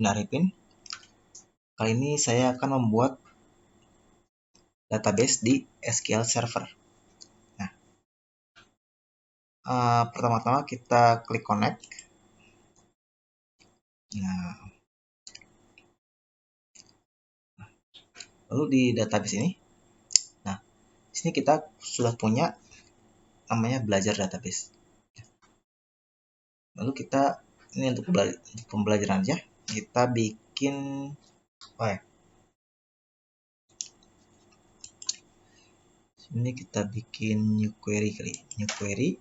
Arifin. Kali ini saya akan membuat database di SQL Server. Nah, pertama-tama kita klik connect. Nah, lalu di database ini, di sini kita sudah punya namanya belajar database. Lalu kita ini untuk pembelajaran aja, kita bikin ini kita bikin new query kali, new query.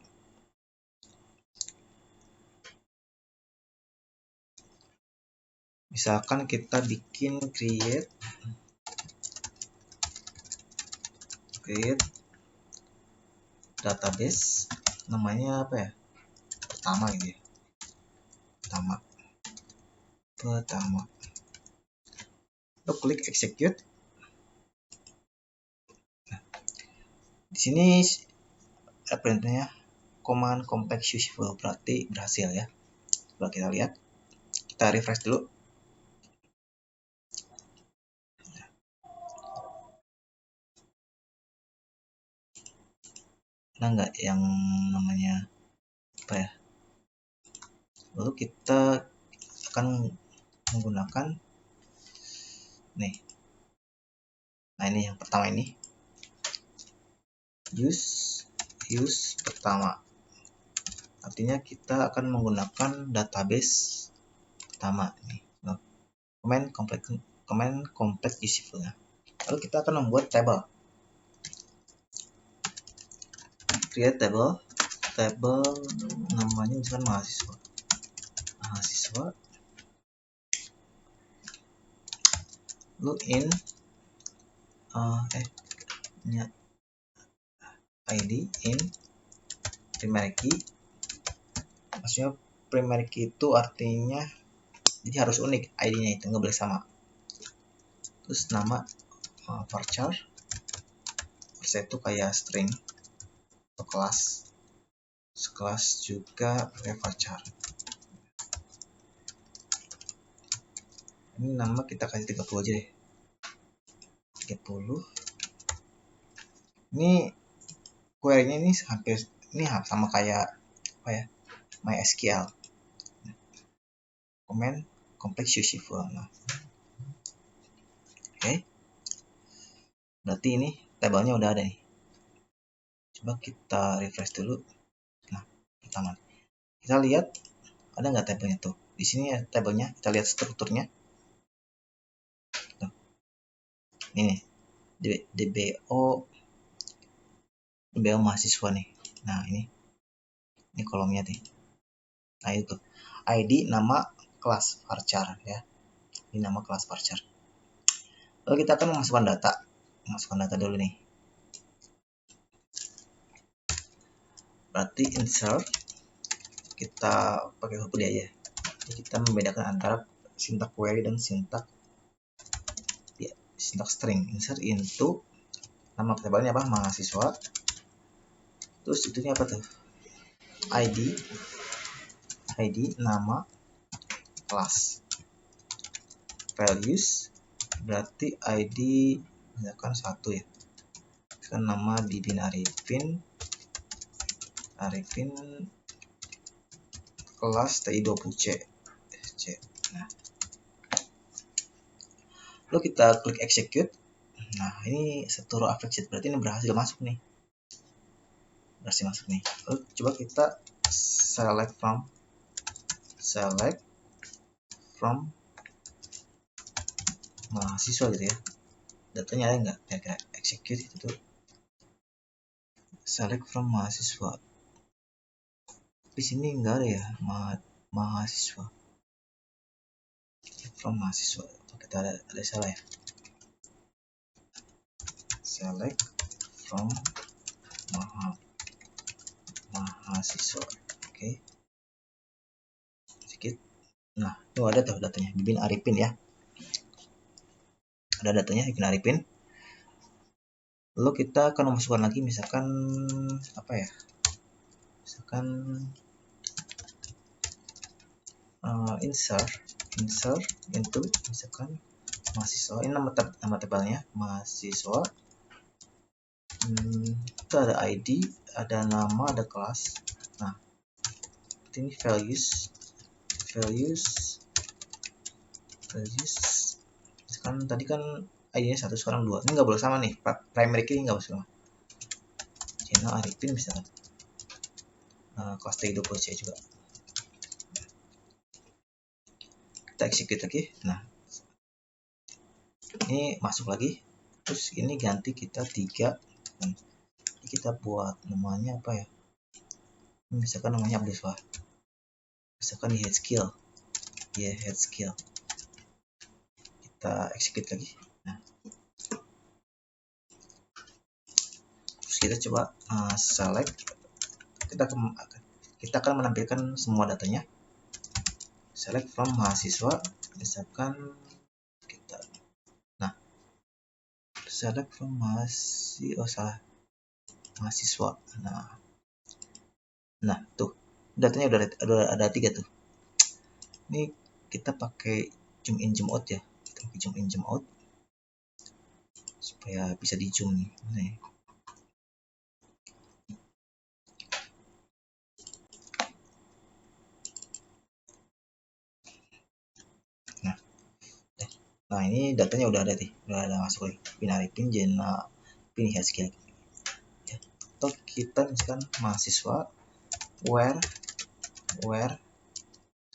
Misalkan kita bikin create database, namanya apa ya? Pertama gitu ya. Pertama. Lalu klik execute. Nah, di sini perintahnya command complex useful, berarti berhasil ya. Coba kita lihat. Kita refresh dulu. Ada nggak yang namanya apa ya? Lalu kita akan menggunakan nih. Nah, ini yang pertama ini. Use pertama. Artinya kita akan menggunakan database pertama nih. Command complex useful. Lalu kita akan membuat table. Create table namanya misalkan mahasiswa. Login ID in primary key. Maksudnya primary key itu artinya jadi harus unik ID-nya, itu nggak boleh sama. Terus nama varchar itu kayak string atau kelas juga pakai varchar. Ini nama kita kasih 30 aja deh. 30. Ini query-nya ini hampir sama kayak apa ya? MySQL. Command complex useful. Oke. Berarti ini tabelnya udah ada nih. Coba kita refresh dulu. Nah, pertama kita lihat ada nggak tabelnya tuh. Di sini ya tabelnya, kita lihat strukturnya. Tuh. Ini DBO mahasiswa nih. Nah, ini kolomnya nih. Nah, itu ID nama kelas varchar ya. Ini nama kelas varchar. Lalu kita akan memasukkan data dulu nih. Berarti insert kita pakai huruf D aja. Jadi kita membedakan antara sintak query dan sintak string. Insert into nama tabelnya apa? Mahasiswa. Terus itunya apa tuh? ID nama kelas. Values berarti ID misalkan 1 ya. Misalkan nama Bibin Arifin kelas TI20C. Nah, lalu kita klik execute. Nah, ini satu row affected, berarti ini berhasil masuk nih. Lalu coba kita select from mahasiswa gitu ya. Datanya ada nggak? Kira-kira execute itu tuh. Select from mahasiswa. Di sini nggak ada ya mahasiswa. From mahasiswa. Kita ada salah ya. Select from mahasiswa. Oke. Sedikit. Nah, itu ada tuh datanya. Bibin Arifin ya. Ada datanya Bibin Arifin. Lalu kita akan memasukkan lagi misalkan apa ya? Misalkan insert insert into misalkan mahasiswa, ini nama tabelnya mahasiswa. Itu ada ID, ada nama, ada kelas. Nah, ini values. Misalkan tadi kan ID-nya 1, sekarang 2. Ini nggak boleh sama nih, primary key nggak boleh sama. Channel Arifin misalkan. Kelas T20C juga. Kita execute lagi. Nah, ini masuk lagi. Terus ini ganti kita 3. Kita buat namanya apa ya? Misalkan namanya Abdullah. Misalkan di head skill. Head skill. Kita execute lagi. Nah, terus kita coba select. Kita akan menampilkan semua datanya. Select from mahasiswa, misalkan kita. Nah, select from mahasiswa. Nah, tuh datanya udah ada 3 tuh. Ini kita pakai zoom in zoom out ya. Kita pakai zoom in zoom out supaya bisa di zoom nih. Nah, ini datanya udah ada nih, udah ada masuk lagi. Binary pin, pin head skill. Ya. Atau kita misalkan mahasiswa where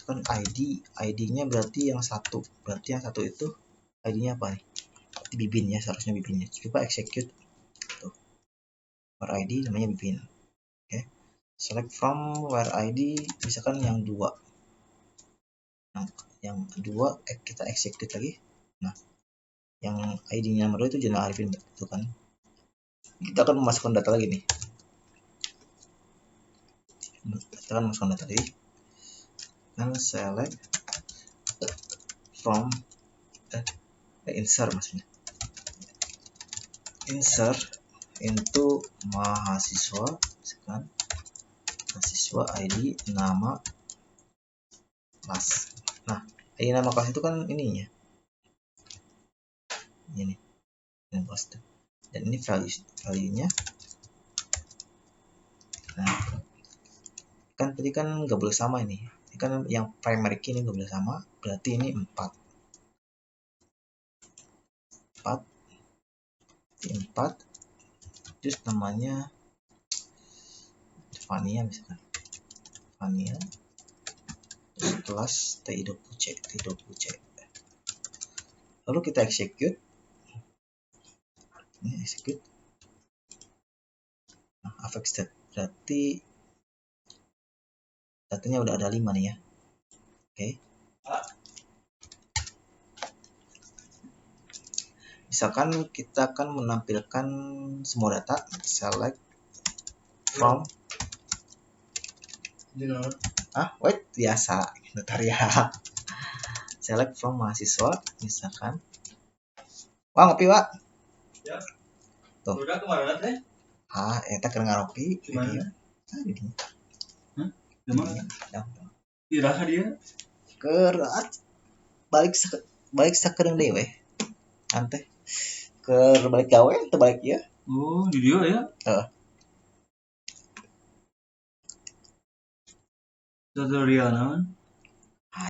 kan ID-nya berarti yang 1. Berarti yang 1 itu ID-nya apa nih? Berarti Bibin ya, seharusnya Bibinnya. Coba execute. Tuh. Where ID namanya Bibin. Oke. Select from where ID misalkan yang 2. Yang 2 kita execute lagi. Nah, yang ID-nya nomor 2 itu Jenal Arifin itu kan. Kita akan memasukkan data lagi nih. Kita akan memasukkan data lagi. Dan select from insert maksudnya. Insert into mahasiswa, misalkan mahasiswa ID nama kelas. Nah, ID nama kelas itu kan ininya. Ini kelas itu. Dan ini value-nya. Nah, kan tadi kan nggak boleh sama ini. Ini kan yang primary key ini nggak boleh sama, berarti ini 4. 4. Terus namanya Fania misalkan. Fania. Terus kelas T20C. Lalu kita execute. Ini execute. Nah, affect state berarti datanya udah ada 5 nih ya. Oke. Misalkan kita akan menampilkan semua data, select from wait, biasa bentar ya. Select from mahasiswa, misalkan. Wah, ngopi, Wak. Ya. Tuh. Udah kemarin teh? Eta keur ngaropi. Gimana? Gimana? Iraha dia? Kerat. Balik sakedeung deui we. Anteh. Keur balik gawe teu balik ieu. Oh, di dia ya? Heeh. Tutorial naon?